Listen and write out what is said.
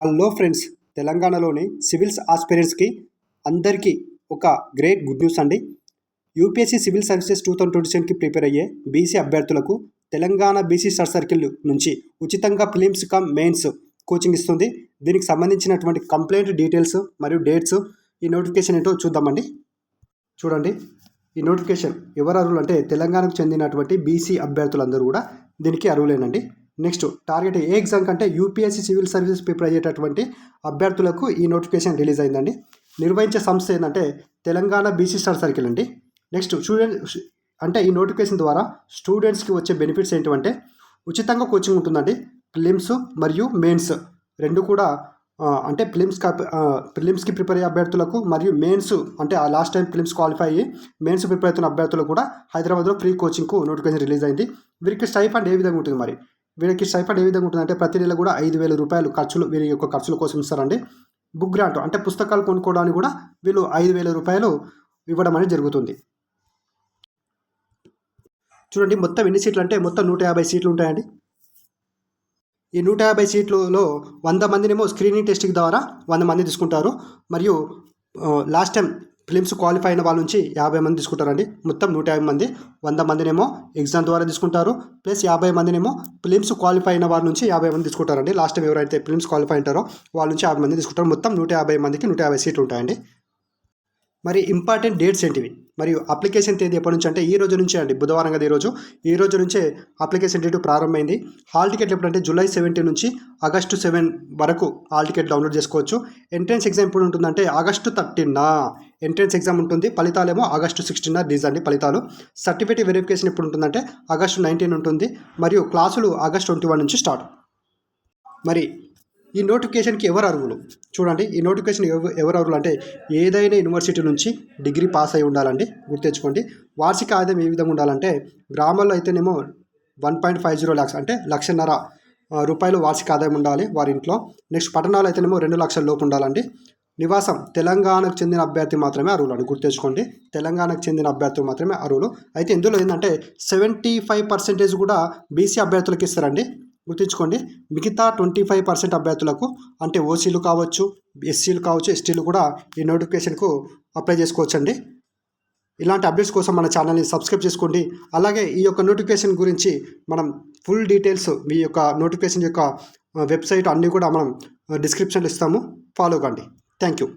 Hello friends, తెలంగాణలోని civils ఆస్పిరెంట్స్కి అందరికీ ఒక గ్రేట్ గుడ్ న్యూస్ అండి. యూపీఎస్సీ సివిల్ సర్వీసెస్ 2027కి ప్రిపేర్ అయ్యే బీసీ అభ్యర్థులకు తెలంగాణ బీసీ స్టడీ సర్కిల్ నుంచి ఉచితంగా ఫిలిమ్స్ కమ్ మెయిన్స్ కోచింగ్ ఇస్తుంది. దీనికి సంబంధించినటువంటి కంప్లైంట్ డీటెయిల్స్ మరియు డేట్స్, ఈ నోటిఫికేషన్ ఏంటో చూద్దామండి. చూడండి, ఈ నోటిఫికేషన్ ఎవరు అర్హులు అంటే తెలంగాణకు చెందినటువంటి బీసీ అభ్యర్థులందరూ కూడా దీనికి అర్హులేనండి. నెక్స్ట్ టార్గెట్ ఏ ఎగ్జామ్ కంటే యూపీఎస్సీ సివిల్ సర్వీసెస్ ప్రిపేర్ అయ్యేటటువంటి అభ్యర్థులకు ఈ నోటిఫికేషన్ రిలీజ్ అయిందండి. నిర్వహించే సంస్థ ఏంటంటే తెలంగాణ బీసీ స్టడీ సర్కిల్ అండి. నెక్స్ట్ స్టూడెంట్ అంటే ఈ నోటిఫికేషన్ ద్వారా స్టూడెంట్స్కి వచ్చే బెనిఫిట్స్ ఏంటంటే ఉచితంగా కోచింగ్ ఉంటుందండి. ప్రిలిమ్స్ మరియు మెయిన్స్ రెండు కూడా అంటే ప్రిలిమ్స్కి ప్రిపేర్ అయ్యే అభ్యర్థులకు మరియు మెయిన్స్ అంటే ఆ లాస్ట్ టైం ప్రిలిమ్స్ క్వాలిఫై అయ్యి మెయిన్స్ ప్రిపేర్ అవుతున్న అభ్యర్థులకు కూడా హైదరాబాద్లో ఫ్రీ కోచింగ్కు నోటిఫికేషన్ రిలీజ్ అయింది. వీరికి స్టైఫండ్ ఏ విధంగా ఉంటుంది మరి? వీరికి స్టైఫండ్ ఏ విధంగా ఉంటుందంటే ప్రతి నెల కూడా 5,000 రూపాయలు ఖర్చులు వీరి యొక్క ఖర్చుల కోసం ఇస్తారండి. బుక్ గ్రాంట్ అంటే పుస్తకాలు కొనుక్కోవడానికి కూడా వీళ్ళు 5,000 రూపాయలు ఇవ్వడం అనేది జరుగుతుంది. చూడండి, మొత్తం ఎన్ని సీట్లు అంటే మొత్తం 150 సీట్లు ఉంటాయండి. ఈ 150 సీట్లలో 100 మందినేమో స్క్రీనింగ్ టెస్టింగ్ ద్వారా 100 మంది తీసుకుంటారు. మరియు లాస్ట్ టైం ఫిలిమ్స్ క్వాలిఫై అయిన వాళ్ళ నుంచి 50 మంది తీసుకుంటారండి. మొత్తం 150 మంది. 100 మందినేమో ఎగ్జామ్ ద్వారా తీసుకుంటారు. ప్లస్ 50 మందినేమో ఫిలిమ్స్ క్వాలిఫై అయిన వాళ్ళ నుంచి 50 మంది తీసుకుంటారండి. లాస్ట్ టైం ఎవరైతే ఫిలిమ్స్ క్వాలిఫై ఉంటారో వాళ్ళ నుంచి 50 మంది తీసుకుంటారు. మొత్తం 150 మందికి 150 సీట్లు ఉంటాయండి. మరి ఇంపార్టెంట్ డేట్స్ ఏంటివి మరియు అప్లికేషన్ తేదీ ఎప్పటి నుంచి అంటే ఈ రోజు నుంచే అండి, బుధవారం కదా ఈ రోజు నుంచే అప్లికేషన్ డేట్ ప్రారంభమైంది. హాల్ టికెట్లు ఎప్పుడంటే జూలై 17 నుంచి ఆగస్టు 7 వరకు హాల్ టికెట్ డౌన్లోడ్ చేసుకోవచ్చు. ఎంట్రన్స్ ఎగ్జామ్ ఎప్పుడు ఉంటుందంటే ఆగస్టు 13 ఎంట్రన్స్ ఎగ్జామ్ ఉంటుంది. ఫలితాలేమో ఆగస్టు 16 రిలీజ్ అండి ఫలితాలు. సర్టిఫికేట్ వెరిఫికేషన్ ఎప్పుడు ఉంటుందంటే ఆగస్టు 19 ఉంటుంది. మరియు క్లాసులు ఆగస్టు 21 నుంచి స్టార్ట్. మరి ఈ నోటిఫికేషన్కి ఎవరు అర్హులు? చూడండి, ఈ నోటిఫికేషన్ ఎవరు అర్హులు అంటే ఏదైనా యూనివర్సిటీ నుంచి డిగ్రీ పాస్ అయి ఉండాలండి. గుర్తుంచుకోండి. వార్షిక ఆదాయం ఏ విధంగా ఉండాలంటే గ్రామాల్లో అయితేనేమో 1.50 lakhs అంటే 1,50,000 రూపాయలు వార్షిక ఆదాయం ఉండాలి వారి ఇంట్లో. నెక్స్ట్ పట్టణాలు అయితేనేమో 2 లక్షల లోపు ఉండాలండి. నివాసం తెలంగాణకు చెందిన అభ్యర్థి మాత్రమే అర్హులు అని గుర్తుంచుకోండి. తెలంగాణకు చెందిన అభ్యర్థులు మాత్రమే అర్హులు. అయితే ఇందులో ఏంటంటే 75% కూడా బీసీ అభ్యర్థులకు ఇస్తారండి. గుర్తుంచుకోండి. మిగతా 25% అభ్యర్థులకు అంటే ఓసీలు కావచ్చు, ఎస్సీలు కావచ్చు, ఎస్టీలు కూడా ఈ నోటిఫికేషన్కు అప్లై చేసుకోవచ్చు అండి. ఇలాంటి అప్డేట్స్ కోసం మన ఛానల్ని సబ్స్క్రైబ్ చేసుకోండి. అలాగే ఈ యొక్క నోటిఫికేషన్ గురించి మనం ఫుల్ డీటెయిల్స్ మీ యొక్క నోటిఫికేషన్ యొక్క వెబ్సైట్ అన్నీ కూడా మనం డిస్క్రిప్షన్లో ఇస్తాము. ఫాలో కండి. Thank you.